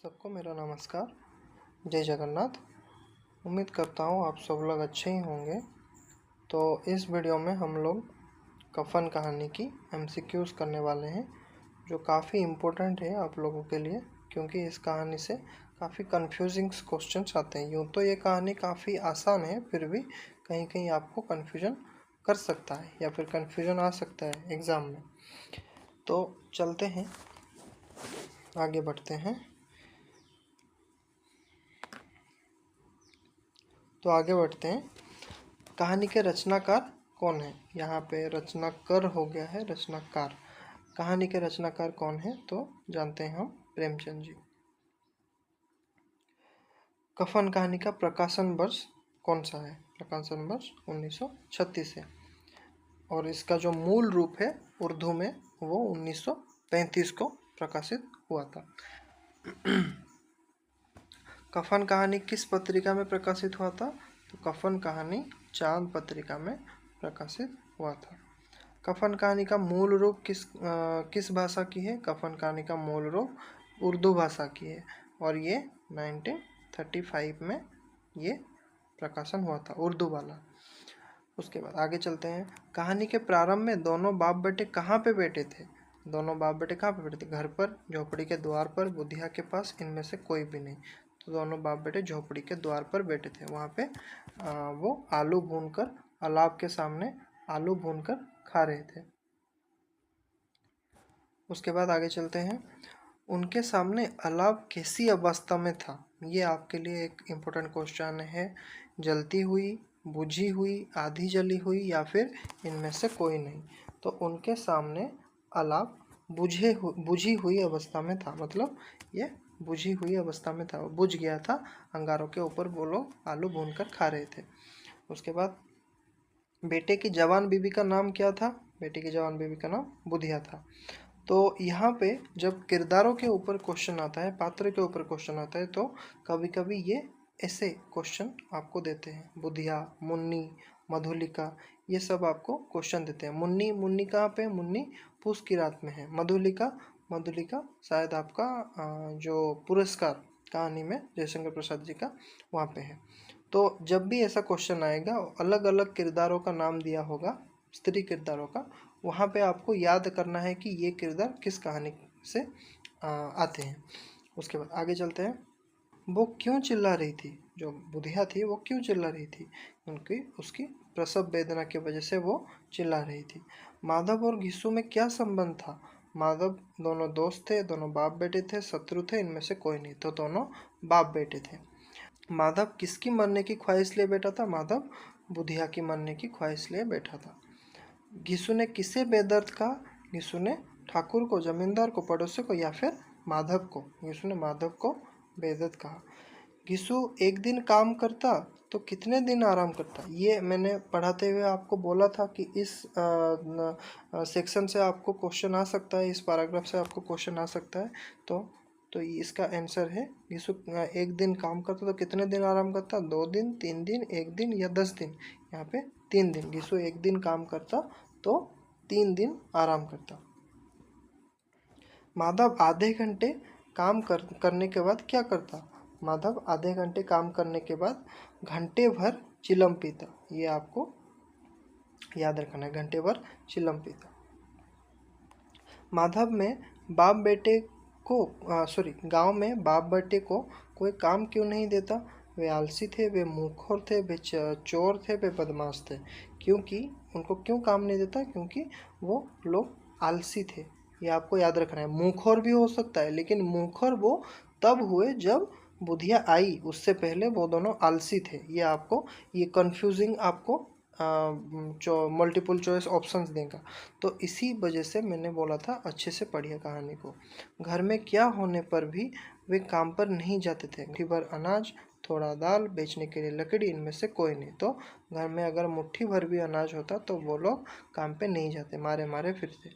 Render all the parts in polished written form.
सबको मेरा नमस्कार। जय जगन्नाथ। उम्मीद करता हूँ आप सब लोग अच्छे ही होंगे। तो इस वीडियो में हम लोग कफन कहानी की एमसीक्यूज़ करने वाले हैं, जो काफ़ी इम्पोर्टेंट है आप लोगों के लिए, क्योंकि इस कहानी से काफ़ी कंफ्यूजिंग क्वेश्चंस आते हैं। यूँ तो ये कहानी काफ़ी आसान है, फिर भी कहीं कहीं आपको कन्फ्यूजन कर सकता है या फिर कन्फ्यूजन आ सकता है एग्ज़ाम में। तो चलते हैं, आगे बढ़ते हैं। तो आगे बढ़ते हैं। कहानी के रचनाकार कौन है? यहाँ पे रचनाकर हो गया है, रचनाकार। कहानी के रचनाकार कौन है? तो जानते हैं हम, प्रेमचंद जी। कफन कहानी का प्रकाशन वर्ष कौन सा है? प्रकाशन वर्ष 1936 है। और इसका जो मूल रूप है उर्दू में, वो 1935 को प्रकाशित हुआ था। कफन कहानी किस पत्रिका में प्रकाशित हुआ था? तो कफन कहानी चांद पत्रिका में प्रकाशित हुआ था। कफन कहानी का मूल रूप किस भाषा की है? कफन कहानी का मूल रूप उर्दू भाषा की है, और ये 1935 में ये प्रकाशन हुआ था, उर्दू वाला। उसके बाद आगे चलते हैं। कहानी के प्रारंभ में दोनों बाप बेटे कहाँ पे बैठे थे? दोनों बाप बेटे कहाँ पे बैठे थे? घर पर, झोपड़ी के द्वार पर, बुधिया के पास, इनमें से कोई भी नहीं। तो दोनों बाप बेटे झोपड़ी के द्वार पर बैठे थे। वहाँ पे वो आलू भूनकर, अलाव के सामने आलू भूनकर खा रहे थे। उसके बाद आगे चलते हैं। उनके सामने अलाव कैसी अवस्था में था? ये आपके लिए एक इम्पोर्टेंट क्वेश्चन है। जलती हुई, बुझी हुई, आधी जली हुई, या फिर इनमें से कोई नहीं। तो उनके सामने अलाव बुझी हुई अवस्था में था, मतलब ये बुझी हुई अवस्था में था, बुझ गया था। अंगारों के ऊपर वो लोग आलू भूनकर खा रहे थे। उसके बाद बेटे की जवान बीबी का नाम क्या था? बेटे की जवान बीबी का नाम बुधिया था। तो यहाँ पे जब किरदारों के ऊपर क्वेश्चन आता है, पात्र के ऊपर क्वेश्चन आता है, तो कभी कभी ये ऐसे क्वेश्चन आपको देते हैं। बुधिया, मुन्नी, मधुलिका, ये सब आपको क्वेश्चन देते हैं। मुन्नी, मुन्नी कहाँ पे? मुन्नी पूस की रात में है। मधुलिका, मधुलिका शायद आपका जो पुरस्कार कहानी में जयशंकर प्रसाद जी का, वहाँ पे है। तो जब भी ऐसा क्वेश्चन आएगा, अलग अलग किरदारों का नाम दिया होगा, स्त्री किरदारों का, वहाँ पे आपको याद करना है कि ये किरदार किस कहानी से आते हैं। उसके बाद आगे चलते हैं। वो क्यों चिल्ला रही थी? जो बुधिया थी वो क्यों चिल्ला रही थी? क्योंकि उसकी प्रसव वेदना की वजह से वो चिल्ला रही थी। माधव और घिसू में क्या संबंध था? माधव दोनों दोस्त थे, दोनों बाप बेटे थे, शत्रु थे, इनमें से कोई नहीं। तो दोनों बाप बेटे थे। माधव किसकी मरने की ख्वाहिश लिए बैठा था? माधव बुधिया की मरने की ख्वाहिश लिए बैठा था। घिसू ने किसे बेदर्द कहा? घिसू ने ठाकुर को, जमींदार को, पड़ोसी को, या फिर माधव को? घिसू ने माधव को बेदर्द कहा। घिसू एक दिन काम करता तो कितने दिन आराम करता? ये मैंने पढ़ाते हुए आपको बोला था कि इस सेक्शन से आपको क्वेश्चन आ सकता है, इस पैराग्राफ से आपको क्वेश्चन आ सकता है। तो इसका आंसर है, घिसू एक दिन काम करता तो कितने दिन आराम करता? 2 दिन, 3 दिन, 1 दिन या 10 दिन? यहाँ पे 3 दिन। घिसू एक दिन काम करता तो 3 दिन आराम करता। माधव आधे घंटे काम करने के बाद क्या करता? माधव आधे घंटे काम करने के बाद घंटे भर चिलम पीता। ये आपको याद रखना है, घंटे भर चिलम पीता। माधव में बाप बेटे को गांव में बाप बेटे को कोई काम क्यों नहीं देता? वे आलसी थे, वे मुंहखोर थे, वे चोर थे, वे बदमाश थे। क्योंकि उनको क्यों काम नहीं देता? क्योंकि वो लोग आलसी थे। ये आपको याद रखना है। मुंहखोर भी हो सकता है, लेकिन मुंहखोर वो तब हुए जब बुधिया आई, उससे पहले वो दोनों आलसी थे। ये आपको, ये कंफ्यूजिंग आपको मल्टीपल चॉइस ऑप्शंस देगा। तो इसी वजह से मैंने बोला था अच्छे से पढ़िए कहानी को। घर में क्या होने पर भी वे काम पर नहीं जाते थे? मुट्ठी भर अनाज, थोड़ा दाल, बेचने के लिए लकड़ी, इनमें से कोई नहीं। तो घर में अगर मुट्ठी भर भी अनाज होता तो वो लोग काम पे नहीं जाते, मारे मारे फिरते।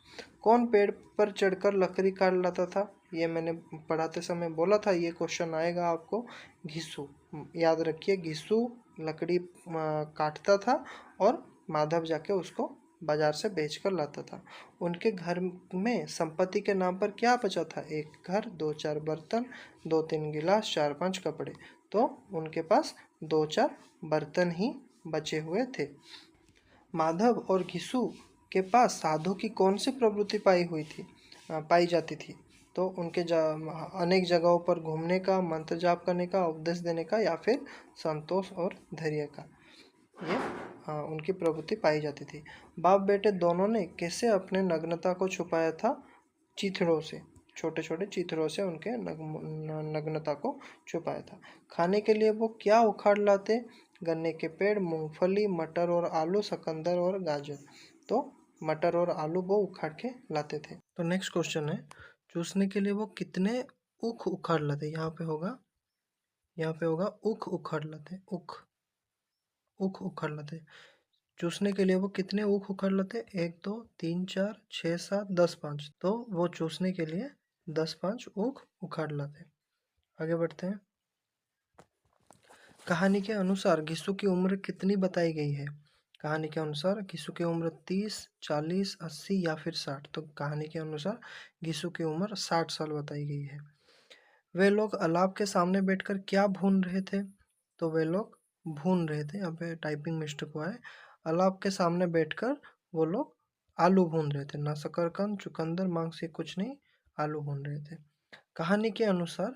कौन पेड़ पर चढ़कर लकड़ी काट लाता था? ये मैंने पढ़ाते समय बोला था, ये क्वेश्चन आएगा आपको। घिसू, याद रखिए, घिसू लकड़ी काटता था और माधव जाके उसको बाजार से बेच कर लाता था। उनके घर में संपत्ति के नाम पर क्या बचा था? एक घर, दो चार बर्तन, दो तीन गिलास, चार पांच कपड़े। तो उनके पास दो चार बर्तन ही बचे हुए थे। माधव और घिसू के पास साधु की कौन सी प्रवृत्ति पाई जाती थी? तो उनके अनेक जगहों पर घूमने का, मंत्र जाप करने का, उपदेश देने का, या फिर संतोष और धैर्य का, ये उनकी प्रवृत्ति पाई जाती थी। बाप बेटे दोनों ने कैसे अपने नग्नता को छुपाया था? चिथड़ों से, छोटे छोटे चिथड़ों से उनके नग्नता को छुपाया था। खाने के लिए वो क्या उखाड़ लाते? गन्ने के पेड़, मूंगफली, मटर और आलू, शकंदर और गाजर। तो मटर और आलू वो उखाड़ के लाते थे। तो नेक्स्ट क्वेश्चन है, चूसने के लिए वो कितने ऊख उखाड़ लाते? यहाँ पे होगा ऊख उखाड़ लाते। ऊख उखाड़ लाते। चूसने के लिए वो कितने ऊख उखाड़ लाते? 1 2 3 4 6 7 10 5। तो वो चूसने के लिए 10-5 ऊख उखाड़ लाते। आगे बढ़ते हैं। कहानी के अनुसार घिसू की उम्र कितनी बताई गई है? कहानी के अनुसार घिसू की उम्र 30, 40, 80 या फिर 60। तो कहानी के अनुसार घिसू की उम्र 60 साल बताई गई है। वे लोग अलाव के सामने बैठकर क्या भून रहे थे? तो वे लोग भून रहे थे, यहाँ पे टाइपिंग मिस्टेक हुआ है। अलाव के सामने बैठकर वो लोग आलू भून रहे थे, ना शकरकंद, चुकंदर, मांस, ये कुछ नहीं, आलू भून रहे थे। कहानी के अनुसार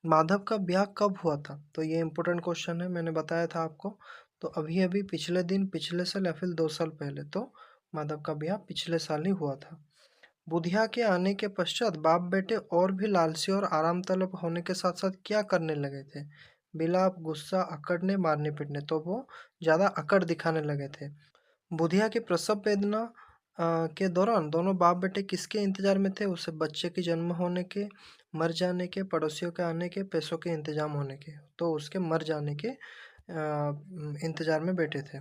माधव का ब्याह कब हुआ था? तो ये इंपॉर्टेंट क्वेश्चन है, मैंने बताया था आपको। तो अभी अभी पिछले दिन, पिछले साल या फिर 2 साल पहले, तो माधव का ब्याह पिछले साल ही हुआ था। बुधिया के आने के पश्चात बाप बेटे और भी लालची और आराम तलब होने के साथ साथ क्या करने लगे थे? बिलाप, गुस्सा, अकड़ने, मारने पीटने। तो वो ज़्यादा अकड़ दिखाने लगे थे। बुधिया की प्रसव वेदना के दौरान दोनों बाप बेटे किसके इंतजार में थे? उसे बच्चे के जन्म होने के, मर जाने के, पड़ोसियों के आने के, पैसों के इंतजाम होने के। तो उसके मर जाने के इंतजार में बैठे थे।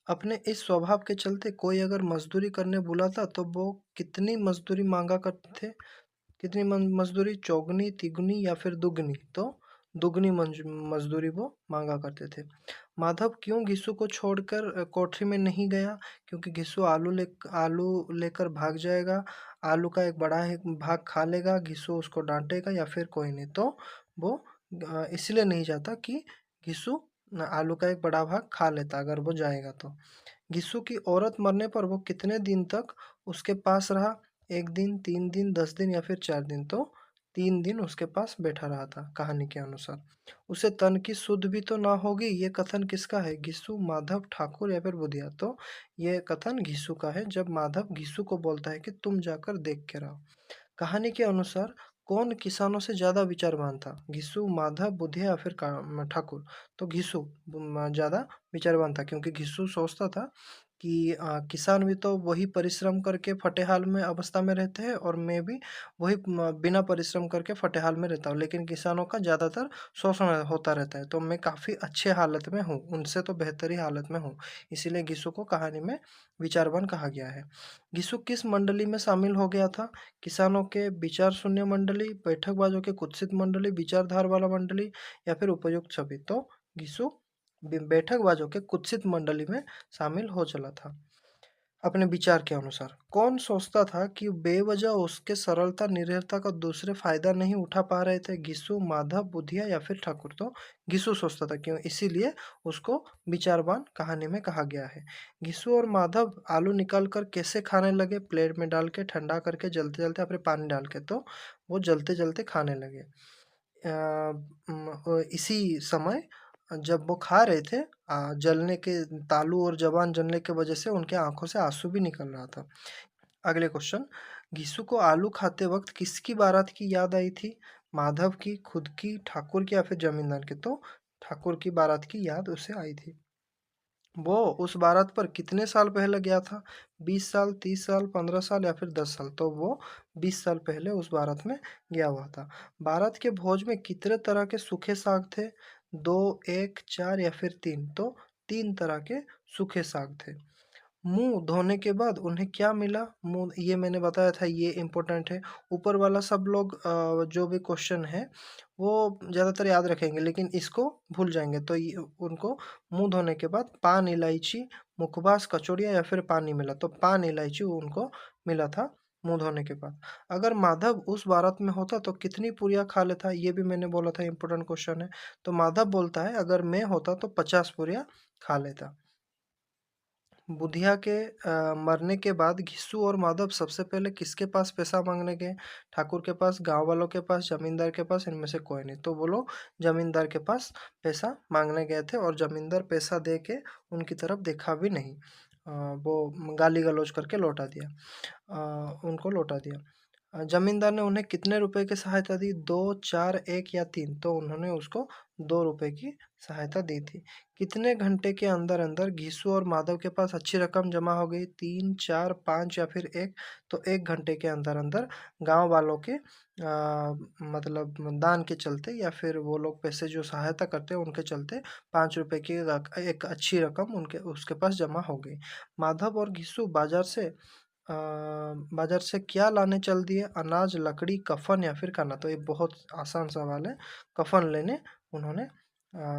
अपने इस स्वभाव के चलते कोई अगर मजदूरी करने बुलाता तो वो कितनी मजदूरी मांगा करते थे? कितनी मजदूरी? चौगुनी, तिगुनी या फिर दुगनी? तो दुगनी मजदूरी वो मांगा करते थे। माधव क्यों घिसू को छोड़कर कोठरी में नहीं गया? क्योंकि घिसू आलू लेकर भाग जाएगा, आलू का एक बड़ा ही भाग खा लेगा, घिसू उसको डांटेगा या फिर कोई नहीं। तो वो इसलिए नहीं जाता कि घिसू आलू का एक बड़ा भाग खा लेता अगर वो जाएगा तो। घिसू की औरत मरने पर वो कितने दिन तक उसके पास रहा? 1 दिन, 3 दिन, 10 दिन या फिर 4 दिन? तो 3 दिन उसके पास बैठा रहा था कहानी के अनुसार। उसे तन की सुध भी तो ना होगी, ये कथन किसका है? घिसू, माधव, ठाकुर या फिर बुधिया? तो ये कथन घिसू का है, जब माधव घिसू को बोलता है कि तुम जाकर देख के रहो। कहानी के अनुसार कौन किसानों से ज्यादा विचारवान था? घिसू, माधव, बुधिया या फिर ठाकुर? तो घिसू ज्यादा विचारवान था, क्योंकि घिसू सोचता था कि किसान भी तो वही परिश्रम करके फटेहाल में अवस्था में रहते हैं और मैं भी वही बिना परिश्रम करके फटेहाल में रहता हूँ, लेकिन किसानों का ज़्यादातर शोषण होता रहता है, तो मैं काफ़ी अच्छे हालत में हूँ, उनसे तो बेहतर ही हालत में हूँ। इसीलिए घिसू को कहानी में विचारवान कहा गया है। घिसू किस मंडली में शामिल हो गया था? किसानों के विचार शून्य मंडली, बैठकबाजों के कुत्सित मंडली, विचारधार वाला मंडली या फिर उपयुक्त सभी? तो घिसू बैठकबाजों के कुत्सित मंडली में शामिल हो चला था अपने विचार के अनुसार। कौन सोचता था कि बेवजह उसके सरलता, निडरता का दूसरे फायदा नहीं उठा पा रहे थे? घिसू, माधव, बुधिया या फिर ठाकुर? तो घिसू सोचता था, क्यों? इसीलिए उसको विचारवान कहानी में कहा गया है। घिसू और माधव आलू निकाल कर कैसे खाने लगे? प्लेट में डाल के, ठंडा करके, जलते जलते, अपने पानी डाल के। तो वो जलते जलते खाने लगे। इसी समय जब वो खा रहे थे, जलने के, तालू और जबान जलने की वजह से उनके आंखों से आंसू भी निकल रहा था। अगले क्वेश्चन, घिसू को आलू खाते वक्त किसकी बारात की याद आई थी? माधव की, खुद की, ठाकुर की या फिर जमींदार की? तो ठाकुर की बारात की याद उसे आई थी। वो उस बारात पर कितने साल पहले गया था? 20 साल, 30 साल, 15 साल या फिर 10 साल? तो वो 20 साल पहले उस बारात में गया हुआ था। बारात के भोज में कितने तरह के सूखे साग थे? 2, 1, 4 या फिर 3? तो 3 तरह के सूखे साग थे। मुँह धोने के बाद उन्हें क्या मिला? मुँह ये मैंने बताया था, ये इम्पोर्टेंट है। ऊपर वाला सब लोग जो भी क्वेश्चन है वो ज़्यादातर याद रखेंगे, लेकिन इसको भूल जाएँगे। तो ये उनको मुँह धोने के बाद पान इलायची, मुखबास, कचौड़ियाँ या फिर पानी मिला। तो पान इलायची उनको मिला था मुँह धोने के बाद। अगर माधव उस बारात में होता तो कितनी पूरियाँ खा लेता? ये भी मैंने बोला था इम्पोर्टेंट क्वेश्चन है। तो माधव बोलता है अगर मैं होता तो 50 पूरियाँ खा लेता। बुधिया के मरने के बाद घिस्सू और माधव सबसे पहले किसके पास पैसा मांगने गए? ठाकुर के पास, गांव वालों के पास, जमींदार के पास, इनमें से कोई नहीं। तो वो लोग जमींदार के पास पैसा मांगने गए थे और जमींदार पैसा दे के उनकी तरफ देखा भी नहीं। वो गाली गलौज करके लौटा दिया, उनको लौटा दिया। जमींदार ने उन्हें कितने रुपए की सहायता दी? 2, 4, 1 या 3? तो उन्होंने उसको 2 रुपए की सहायता दी थी। कितने घंटे के अंदर-अंदर घीसू और माधव के पास अच्छी रकम जमा हो गई? 3, 4, 5 या फिर 1? तो 1 घंटे के अंदर-अंदर गाँव वालों के मतलब दान के चलते या फिर वो लोग पैसे जो सहायता करते हैं उनके चलते 5 रुपए की एक अच्छी रकम उनके उसके पास जमा हो गई। माधव और घीसू बाजार से क्या लाने चल दिए? अनाज, लकड़ी, कफन या फिर खाना? तो ये बहुत आसान सवाल है। कफन लेने उन्होंने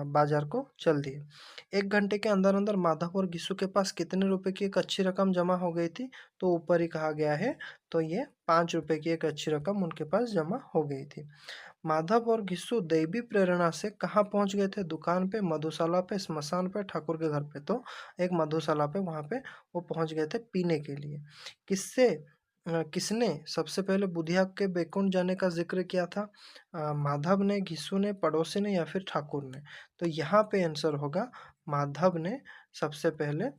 बाजार को चल दिए। 1 घंटे के अंदर-अंदर माधव और घिसू के पास कितने रुपए की एक अच्छी रकम जमा हो गई थी? तो ऊपर ही कहा गया है, तो ये 5 रुपए की एक अच्छी रकम उनके पास जमा हो गई थी। माधव और घिस्सू दैवी प्रेरणा से कहाँ पहुंच गए थे? दुकान पे, मधुशाला पे, स्मशान पे, ठाकुर के घर पे। तो एक मधुशाला पे वहां पे वो पहुंच गए थे पीने के लिए। किसने सबसे पहले बुधिया के बैकुंठ जाने का जिक्र किया था? माधव ने, घिस्सू ने, पड़ोसी ने या फिर ठाकुर ने? तो यहाँ पे आंसर होगा माधव ने सबसे पहले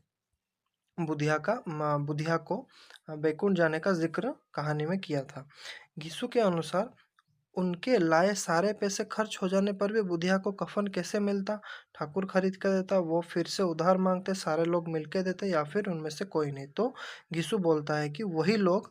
बुधिया को बैकुंठ जाने का जिक्र कहानी में किया था। घिस्सू के अनुसार उनके लाए सारे पैसे खर्च हो जाने पर भी बुधिया को कफन कैसे मिलता? ठाकुर खरीद कर देता, वो फिर से उधार मांगते, सारे लोग मिलके देते या फिर उनमें से कोई नहीं? तो घिसू बोलता है कि वही लोग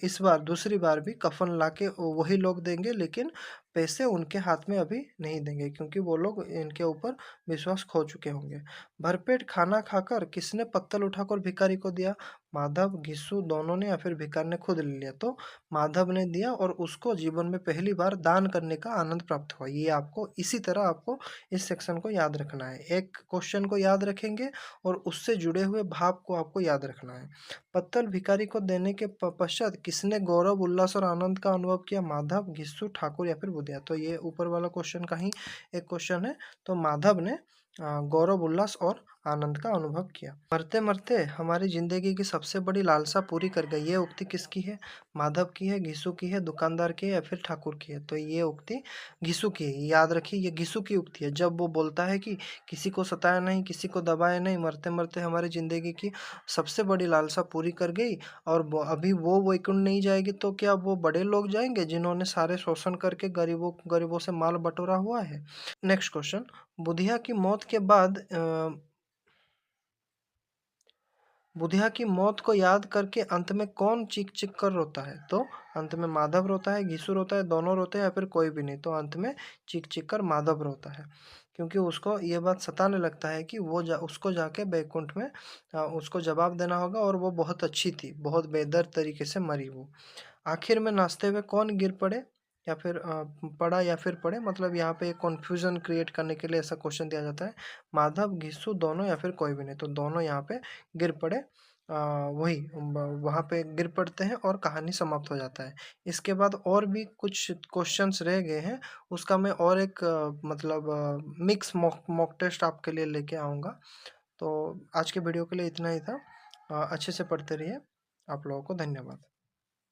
इस बार दूसरी बार भी कफन लाके वही लोग देंगे, लेकिन पैसे उनके हाथ में अभी नहीं देंगे क्योंकि वो लोग इनके ऊपर विश्वास खो चुके होंगे। भरपेट खाना खाकर किसने पत्तल उठाकर भिखारी को दिया? माधव, घिसू दोनों ने या फिर भिखारी ने खुद ले लिया? तो माधव ने दिया और उसको जीवन में पहली बार दान करने का आनंद प्राप्त हुआ। ये आपको इसी तरह आपको इस सेक्शन को याद रखना है। एक क्वेश्चन को याद रखेंगे और उससे जुड़े हुए भाव को आपको याद रखना है। पत्तल भिखारी को देने के पश्चात किसने गौरव, उल्लास और आनंद का अनुभव किया? माधव, घिस्सू, ठाकुर या फिर बुधिया? तो ये ऊपर वाला क्वेश्चन का ही एक क्वेश्चन है। तो माधव ने गौरव, उल्लास और आनंद का अनुभव किया। मरते मरते हमारी जिंदगी की सबसे बड़ी लालसा पूरी कर गई, ये उक्ति किसकी है? माधव की है, घिसू की है, दुकानदार की है या फिर ठाकुर की है? तो ये उक्ति घिसू की है। याद रखिए, ये घिसू की उक्ति है। जब वो बोलता है कि किसी को सताया नहीं, किसी को दबाया नहीं, मरते मरते हमारी जिंदगी की सबसे बड़ी लालसा पूरी कर गई और अभी वो वैकुंठ नहीं जाएगी तो क्या वो बड़े लोग जाएंगे जिन्होंने सारे शोषण करके गरीबों गरीबों से माल बटोरा हुआ है? नेक्स्ट क्वेश्चन, बुधिया की मौत के बाद बुधिया की मौत को याद करके अंत में कौन चीख चीख कर रोता है? तो अंत में माधव रोता है, घिसू रोता है, दोनों रोते हैं या फिर कोई भी नहीं? तो अंत में चीख चीख कर माधव रोता है, क्योंकि उसको ये बात सताने लगता है कि उसको जाके बैकुंठ में उसको जवाब देना होगा और वो बहुत अच्छी थी, बहुत बेदर्द तरीके से मरी वो। आखिर में नाचते हुए कौन गिर पड़े या फिर पड़ा या फिर पड़े? मतलब यहाँ पे एक कन्फ्यूजन क्रिएट करने के लिए ऐसा क्वेश्चन दिया जाता है। माधव, घिस्सू दोनों या फिर कोई भी नहीं? तो दोनों यहाँ पे गिर पड़े। वही वहाँ पे गिर पड़ते हैं और कहानी समाप्त हो जाता है। इसके बाद और भी कुछ क्वेश्चंस रह गए हैं, उसका मैं और एक मतलब मिक्स मॉक टेस्ट आपके लिए लेके आऊँगा। तो आज के वीडियो के लिए इतना ही था। अच्छे से पढ़ते रहिए। आप लोगों को धन्यवाद।